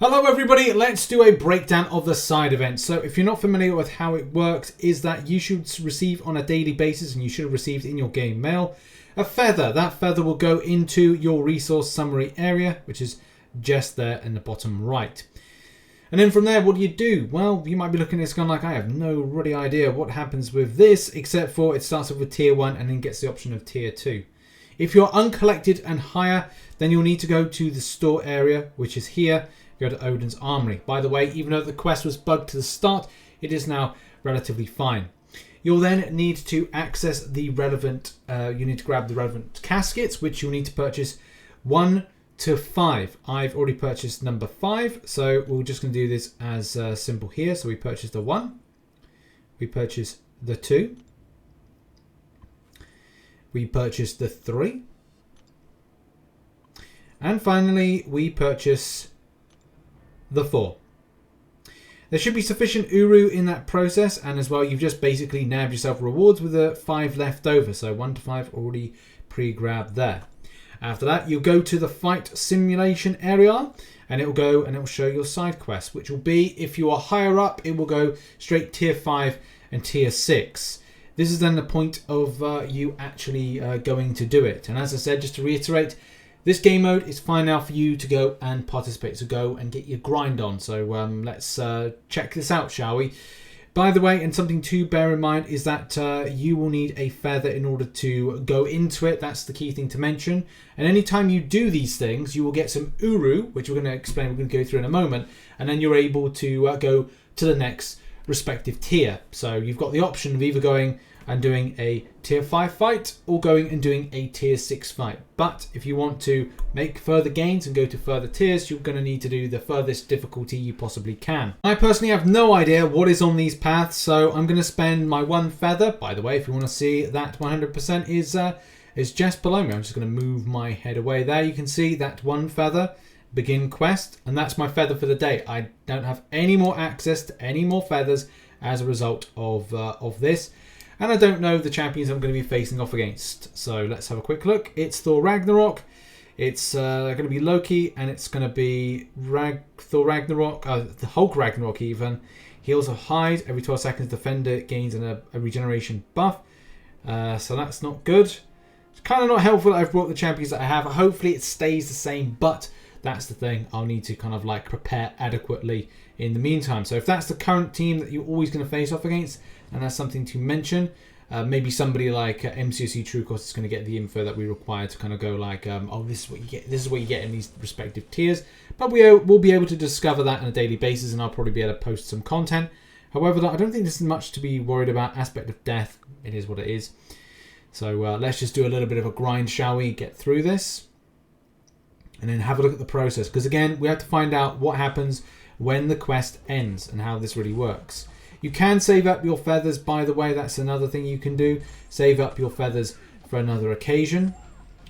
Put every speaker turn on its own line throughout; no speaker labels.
Hello everybody, let's do a breakdown of the side events. So if you're not familiar with how it works, is that you should receive on a daily basis, and you should have received in your game mail, a feather. That feather will go into your resource summary area, which is just there in the bottom right. And then from there, what do? Well, you might be looking at this going like, I have no ruddy idea what happens with this, except for it starts off with tier 1 and then gets the option of tier 2. If you're uncollected and higher, then you'll need to go to the store area, which is here. Go to Odin's Armory. By the way, even though the quest was bugged to the start, it is now relatively fine. You'll then need to access the relevant, you need to grab the relevant caskets, which you'll need to purchase 1 to 5. I've already purchased number 5, so we're just going to do this as simple here. So we purchase the 1, we purchase the 2, we purchase the 3, and finally we purchase the 4. There should be sufficient Uru in that process, and as well you've just basically nabbed yourself rewards with the 5 left over. So 1 to 5 already pre-grabbed there. After that you'll go to the fight simulation area, and it will go and it will show your side quests, which will be, if you are higher up, it will go straight tier 5 and tier 6. This is then the point of you actually going to do it. And as I said, just to reiterate, this game mode is fine now for you to go and participate. So go and get your grind on. So let's check this out, shall we? By the way, and something to bear in mind is that you will need a feather in order to go into it. That's the key thing to mention. And anytime you do these things, you will get some Uru, which we're going to explain, we're going to go through in a moment. And then you're able to go to the next respective tier. So you've got the option of either going and doing a tier 5 fight or going and doing a tier 6 fight. But if you want to make further gains and go to further tiers, you're going to need to do the furthest difficulty you possibly can. I personally have no idea what is on these paths, so I'm going to spend my 1 feather. By the way, if you want to see that 100% is just below me. I'm just going to move my head away there. You can see that 1 feather, begin quest, and that's my feather for the day. I don't have any more access to any more feathers as a result of this. And I don't know the champions I'm going to be facing off against. So let's have a quick look. It's Thor Ragnarok. It's going to be Loki. And it's going to be Thor Ragnarok. The Hulk Ragnarok even. Heals a hide. Every 12 seconds, defender gains a regeneration buff. So that's not good. It's kind of not helpful that I've brought the champions that I have. Hopefully it stays the same. But that's the thing. I'll need to kind of like prepare adequately in the meantime. So if that's the current team that you're always going to face off against, and that's something to mention. Maybe somebody like MCOC True Cost is going to get the info that we require to kind of go like, oh, this is what you get. This is what you get in these respective tiers. But we'll be able to discover that on a daily basis, and I'll probably be able to post some content. However, I don't think there's much to be worried about. Aspect of death, it is what it is. So let's just do a little bit of a grind, shall we? Get through this, and then have a look at the process. Because again, we have to find out what happens when the quest ends and how this really works. You can save up your feathers, by the way. That's another thing you can do. Save up your feathers for another occasion.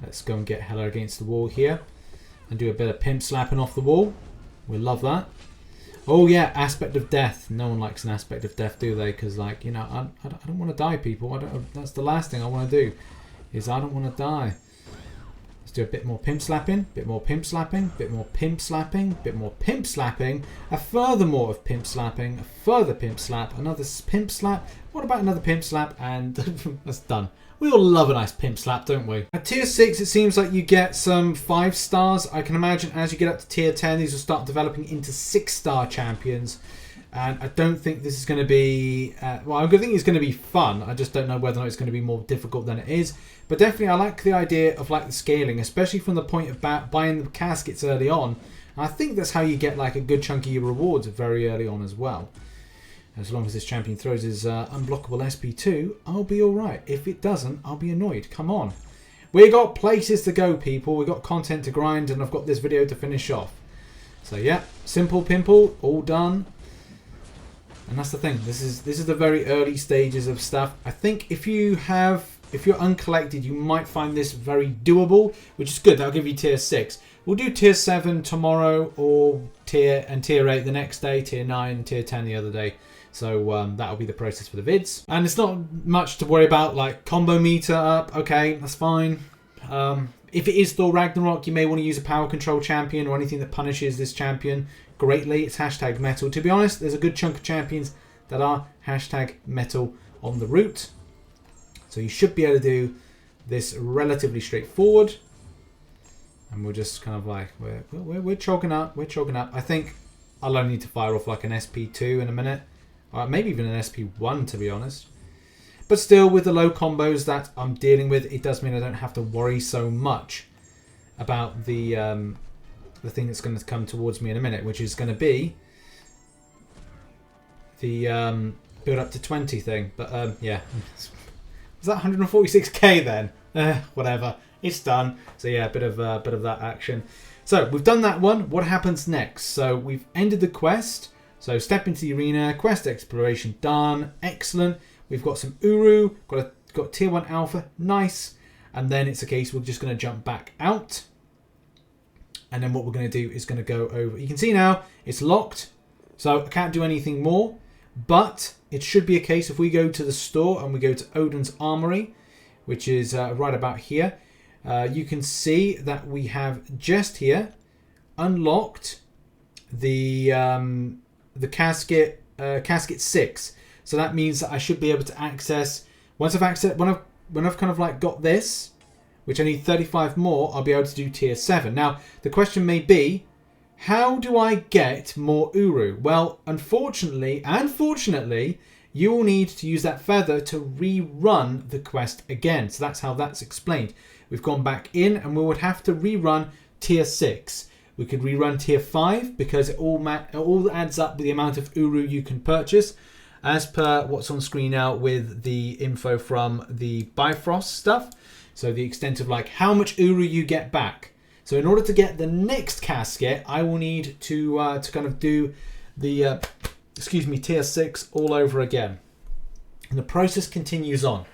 Let's go and get Hela against the wall here. And do a bit of pimp slapping off the wall. We love that. Oh yeah, aspect of death. No one likes an aspect of death, do they? Because like, you know, I don't want to die, people. That's the last thing I want to do. Is I don't want to die. Let's do a bit more pimp slapping, bit more pimp slapping, bit more pimp slapping, bit more pimp slapping, a further more of pimp slapping, a further pimp slap, another pimp slap. What about another pimp slap? And that's done. We all love a nice pimp slap, don't we? At tier 6, it seems like you get some 5 stars. I can imagine as you get up to tier 10, these will start developing into 6-star champions. And I don't think this is going to be... well, I think it's going to be fun. I just don't know whether or not it's going to be more difficult than it is. But definitely, I like the idea of like the scaling, especially from the point of buying the caskets early on. And I think that's how you get like a good chunk of your rewards very early on as well. As long as this champion throws his unblockable SP2, I'll be alright. If it doesn't, I'll be annoyed. Come on. We got places to go, people. We got content to grind, and I've got this video to finish off. So yeah, simple pimple, all done. And that's the thing. This is the very early stages of stuff. I think if you're uncollected, you might find this very doable, which is good. That'll give you tier 6. We'll do tier 7 tomorrow, or tier 8 the next day, tier 9, tier 10 the other day. So that'll be the process for the vids. And it's not much to worry about, like combo meter up. Okay, that's fine. If it is Thor Ragnarok, you may want to use a power control champion or anything that punishes this champion greatly. It's hashtag metal. To be honest, there's a good chunk of champions that are hashtag metal on the route. So you should be able to do this relatively straightforward. And we're just kind of like, we're chalking up. We're chalking up. I think I'll only need to fire off like an SP2 in a minute. Or maybe even an SP1, to be honest. But still, with the low combos that I'm dealing with, it does mean I don't have to worry so much about the thing that's going to come towards me in a minute, which is going to be the build up to 20 thing. But yeah, was that 146k then? Whatever, it's done. So yeah, a bit of that action. So we've done that one. What happens next? So we've ended the quest. So step into the arena. Quest exploration done. Excellent. We've got some Uru, got tier 1 alpha, nice. And then it's a case we're just going to jump back out. And then what we're going to do is going to go over. You can see now it's locked, so I can't do anything more. But it should be a case if we go to the store and we go to Odin's Armory, which is right about here. You can see that we have just here unlocked the casket 6. So that means that I should be able to access, when I've kind of like got this, which I need 35 more, I'll be able to do tier 7. Now, the question may be, how do I get more Uru? Well, unfortunately and fortunately, you will need to use that feather to rerun the quest again. So that's how that's explained. We've gone back in and we would have to rerun tier 6. We could rerun tier 5 because it all adds up with the amount of Uru you can purchase, as per what's on screen now with the info from the Bifrost stuff. So the extent of like how much Uru you get back. So in order to get the next casket, I will need to kind of do the tier 6 all over again. And the process continues on.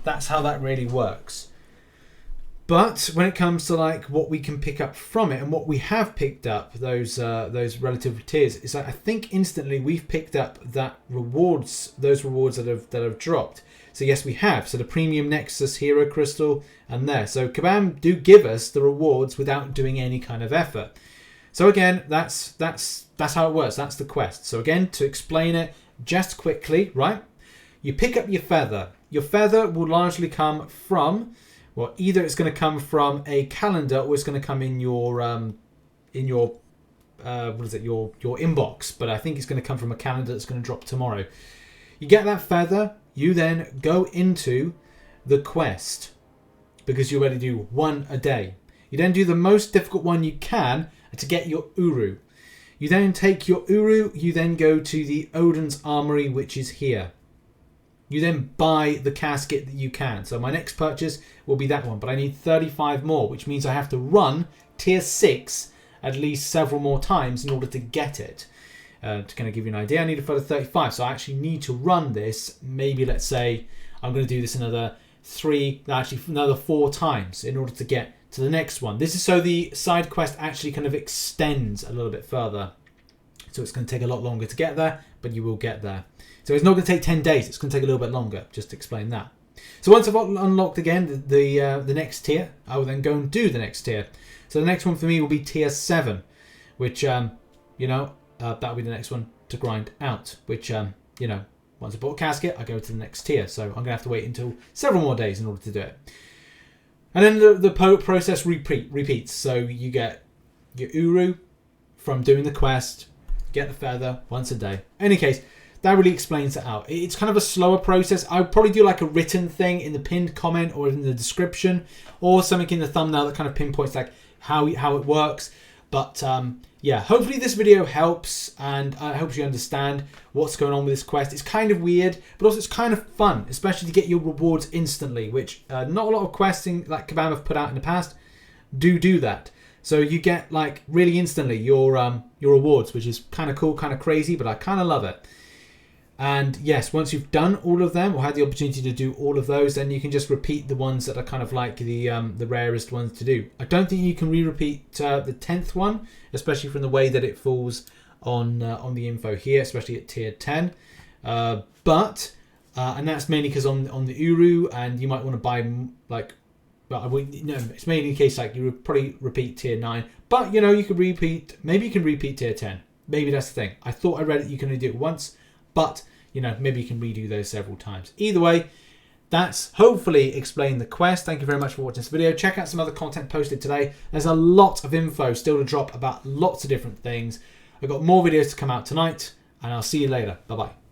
That's how that really works. But when it comes to like what we can pick up from it and what we have picked up, those relative tiers, is that I think instantly we've picked up those rewards that have dropped. So yes, we have. So the Premium Nexus Hero Crystal and there. So Kabam do give us the rewards without doing any kind of effort. So again, that's how it works. That's the quest. So again, to explain it just quickly, right? You pick up your feather. Your feather will largely come from, well, either it's going to come from a calendar or it's going to come in your your inbox. But I think it's going to come from a calendar that's going to drop tomorrow. You get that feather. You then go into the quest because you already do one a day. You then do the most difficult one you can to get your Uru. You then take your Uru. You then go to the Odin's Armory, which is here. You then buy the casket that you can. So my next purchase will be that one. But I need 35 more, which means I have to run tier 6 at least several more times in order to get it. To kind of give you an idea, I need a further 35. So I actually need to run this. Maybe let's say I'm going to do this another 4 times in order to get to the next one. This is so the side quest actually kind of extends a little bit further. So it's going to take a lot longer to get there, but you will get there. So it's not going to take 10 days. It's going to take a little bit longer, just to explain that. So once I've unlocked again the next tier, I will then go and do the next tier. So the next one for me will be tier 7, which, that'll be the next one to grind out, which, once I bought a casket, I go to the next tier. So I'm going to have to wait until several more days in order to do it. And then the process repeats. So you get your Uru from doing the quest, get the feather once a day. In any case, that really explains it out. It's kind of a slower process. I would probably do like a written thing in the pinned comment or in the description or something in the thumbnail that kind of pinpoints like how it works. But yeah, hopefully this video helps and helps you understand what's going on with this quest. It's kind of weird, but also it's kind of fun, especially to get your rewards instantly, which not a lot of questing like Kabam have put out in the past do that. So you get like really instantly your rewards, which is kind of cool, kind of crazy, but I kind of love it. And yes, once you've done all of them or had the opportunity to do all of those, then you can just repeat the ones that are kind of like the rarest ones to do. I don't think you can re-repeat the 10th one, especially from the way that it falls on the info here, especially at tier 10. And that's mainly because on the Uru, and you might want to buy like But it's mainly in case like you would probably repeat tier 9. But you know, you could repeat, maybe you can repeat tier 10. Maybe that's the thing. I thought I read that you can only do it once, but you know, maybe you can redo those several times. Either way, that's hopefully explained the quest. Thank you very much for watching this video. Check out some other content posted today. There's a lot of info still to drop about lots of different things. I've got more videos to come out tonight, and I'll see you later. Bye-bye.